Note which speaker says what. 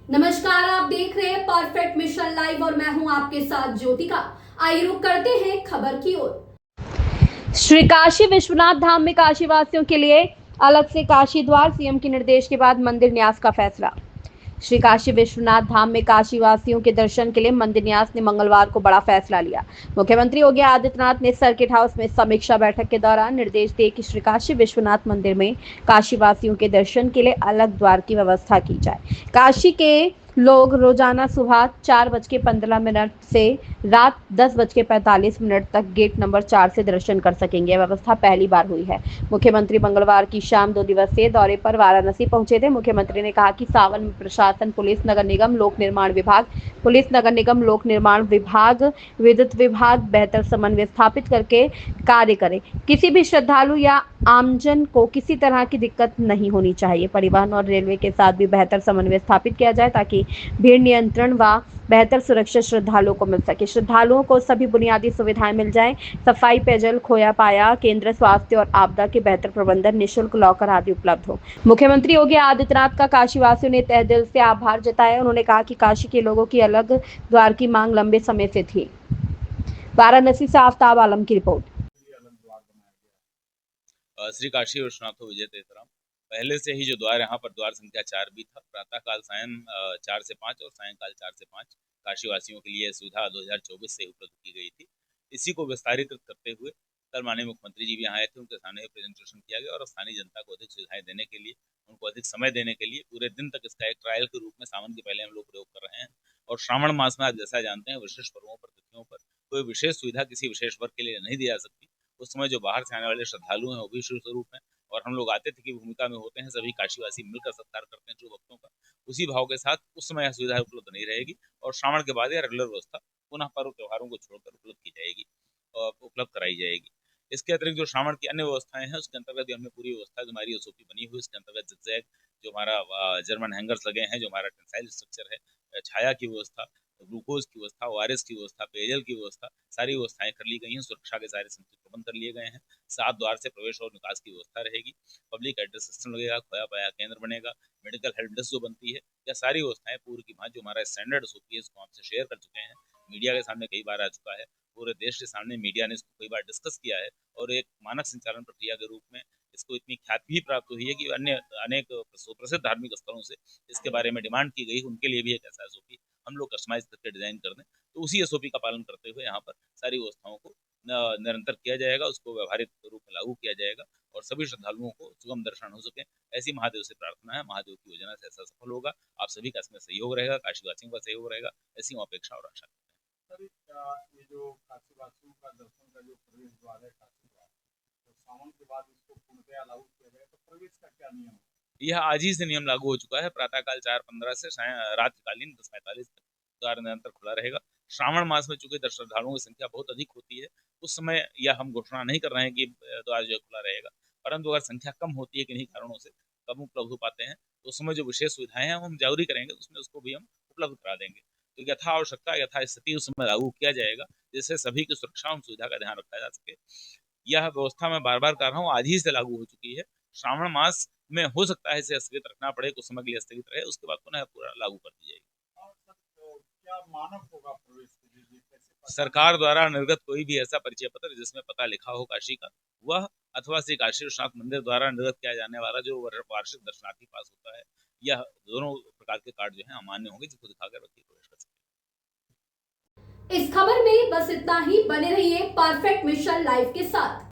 Speaker 1: नमस्कार, आप देख रहे हैं परफेक्ट मिशन लाइव और मैं हूं आपके साथ ज्योतिका। आइए रुक करते हैं खबर की ओर।
Speaker 2: श्री काशी विश्वनाथ धाम में काशी वासियों के लिए अलग से काशी द्वार, सीएम के निर्देश के बाद मंदिर न्यास का फैसला। श्री काशी विश्वनाथ धाम में काशी वासियों के दर्शन के लिए मंदिर न्यास ने मंगलवार को बड़ा फैसला लिया। मुख्यमंत्री योगी आदित्यनाथ ने सर्किट हाउस में समीक्षा बैठक के दौरान निर्देश दिए कि श्री काशी विश्वनाथ मंदिर में काशी वासियों के दर्शन के लिए अलग द्वार की व्यवस्था की जाए। काशी के लोग रोजाना सुबह 4:15 से रात 10:45 तक गेट नंबर 4 से दर्शन कर सकेंगे। व्यवस्था पहली बार हुई है। मुख्यमंत्री मंगलवार की शाम 2 दिवसीय दौरे पर वाराणसी पहुंचे थे। मुख्यमंत्री ने कहा कि सावन में प्रशासन, पुलिस, नगर निगम, लोक निर्माण विभाग, विद्युत विभाग बेहतर समन्वय स्थापित करके कार्य करे। किसी भी श्रद्धालु या आमजन को किसी तरह की दिक्कत नहीं होनी चाहिए। परिवहन और रेलवे के साथ भी बेहतर समन्वय स्थापित किया जाए ताकि भीड़ नियंत्रण व बेहतर सुरक्षा श्रद्धालुओं को मिल सके। श्रद्धालुओं को सभी बुनियादी सुविधाएं मिल जाएं। सफाई, पेयजल, खोया पाया केंद्र, स्वास्थ्य और आपदा के बेहतर प्रबंधन, निःशुल्क लॉकर आदि उपलब्ध हो। मुख्यमंत्री योगी आदित्यनाथ का काशीवासियों ने तहे दिल से आभार जताया। उन्होंने कहा कि काशी के लोगों की अलग द्वार की मांग लंबे समय से थी। वाराणसी से आफ्ताब आलम की रिपोर्ट।
Speaker 3: श्री काशी विश्वनाथ विजय तीर्थराम। पहले से ही जो द्वार यहाँ पर द्वार संख्या 4 भी था। प्रातःकाल सायं 4 से 5 और सायंकाल 4 से 5 काशीवासियों के लिए सुविधा 2024 से उपलब्ध की गई थी। इसी को विस्तारित करते हुए कल माननीय मुख्यमंत्री जी भी यहाँ आए थे। उनके सामने प्रेजेंटेशन किया गया और स्थानीय जनता को अधिक सुविधाएं देने के लिए, उनको अधिक समय देने के लिए पूरे दिन तक इसका एक ट्रायल के रूप में सावन के पहले हम लोग प्रयोग कर रहे हैं। और श्रावण मास में आप जैसा जानते हैं, विशेष पर्वों पर, तिथियों पर कोई विशेष सुविधा किसी विशेष वर्ग के लिए नहीं दी जा सकती। उस समय जो बाहर से आने वाले श्रद्धालु हैं वो भी शिव स्वरूप हैं और हम लोग आतिथ्य की भूमिका में होते हैं। सभी काशीवासी मिलकर सत्कार करते हैं जो भक्तों का। उसी भाव के साथ उस समय यह सुविधा उपलब्ध नहीं रहेगी और श्रावण के बाद यह रेगुलर व्यवस्था पुनः पर्व त्योहारों को छोड़कर उपलब्ध की जाएगी और उपलब्ध कराई जाएगी। इसके अतिरिक्त जो श्रावण की अन्य व्यवस्थाएं हैं उसके अंतर्गत भी हमने पूरी व्यवस्था जो हमारी एसओपी बनी हुई, इसके अंतर्गत जिगजैग जो हमारा जर्मन हैंगर्स लगे हैं, जो हमारा टेंसाइल स्ट्रक्चर है, छाया की व्यवस्था, ग्लूकोज की व्यवस्था, ओआरएस की व्यवस्था, पेयजल की व्यवस्था, सारी व्यवस्थाएं कर ली गई हैं। सुरक्षा के सारे समुचित प्रबंध कर लिए गए हैं। 7 द्वार से प्रवेश और निकास की व्यवस्था रहेगी। पब्लिक एड्रेस सिस्टम लगेगा, खोया पाया केंद्र बनेगा, मेडिकल हेल्प डेस्क जो बनती है, यह सारी व्यवस्थाएं पूर्व की भांति जो हमारा स्टैंडर्ड एसओपी है इसको आपसे शेयर कर चुके हैं। मीडिया के सामने कई बार आ चुका है, पूरे देश के सामने मीडिया ने इसको कई बार डिस्कस किया है और एक मानक संचालन प्रक्रिया के रूप में इसको इतनी ख्याति भी प्राप्त हुई है कि अन्य अनेक सुप्रसिद्ध धार्मिक स्थलों से इसके बारे में डिमांड की गई। उनके लिए भी एक ऐसा एसओपी हम लोग कस्टमाइज करके डिजाइन कर दें, तो उसी एसओपी का पालन करते हुए यहाँ पर सारी व्यवस्थाओं को निरंतर किया जाएगा, उसको व्यवहारिक रूप में लागू किया जाएगा और सभी श्रद्धालुओं को सुगम दर्शन हो सके, ऐसी महादेव से प्रार्थना है। महादेव की योजना से ऐसा सफल होगा। आप सभी का इसमें सहयोग रहेगा, काशीवासियों का सहयोग रहेगा, ऐसी हम अपेक्षा और आशा करते हैं।
Speaker 4: ये जो काशीवासियों का दर्शन का जो प्रवेश द्वार है काशी द्वार, तो सावन के बाद इसको पूर्णतया लागू किया जाए, तो प्रवेश का क्या नियम है?
Speaker 3: यह आज ही से नियम लागू हो चुका है। प्रातःकाल 4:15 से रात्रिकालीन 10:45 तक द्वार निरंतर खुला रहेगा। श्रावण मास में चूंकि श्रद्धालुओं की संख्या बहुत अधिक होती है, उस समय यह हम घोषणा नहीं कर रहे हैं कि द्वार जो है खुला रहेगा, परंतु अगर संख्या कम होती है, किन्हीं कारणों से कम उपलब्ध हो पाते हैं, तो उस समय जो विशेष सुविधाएं हैं हम जारी करेंगे, उसमें उसको भी हम उपलब्ध करा देंगे। तो यथा आवश्यकता, यथा स्थिति उस समय लागू किया जाएगा, जिससे सभी की सुरक्षा और सुविधा का ध्यान रखा जा सके। यह व्यवस्था मैं बार बार कर रहा हूँ, आज ही से लागू हो चुकी है। श्रावण मास में हो सकता है इसे स्थगित रखना पड़े, कुछ समय के लिए स्थगित रहे, उसके बाद पुनः पूरा लागू कर दी जाएगी।
Speaker 4: क्या मानक होगा प्रवेश के लिए?
Speaker 3: सरकार द्वारा निर्गत कोई भी ऐसा परिचय पत्र जिसमें पता लिखा हो काशी का, वह अथवा श्री काशी विश्वनाथ मंदिर द्वारा निर्गत किया जाने वाला जो वार्षिक दर्शनार्थी पास होता है, यह दोनों प्रकार के कार्ड जो है अमान्य होंगे, जिसको दिखाकर व्यक्ति प्रवेश कर सकते हैं।
Speaker 1: इस खबर में बस इतना ही। बने रहिए परफेक्ट मिशन लाइव के साथ।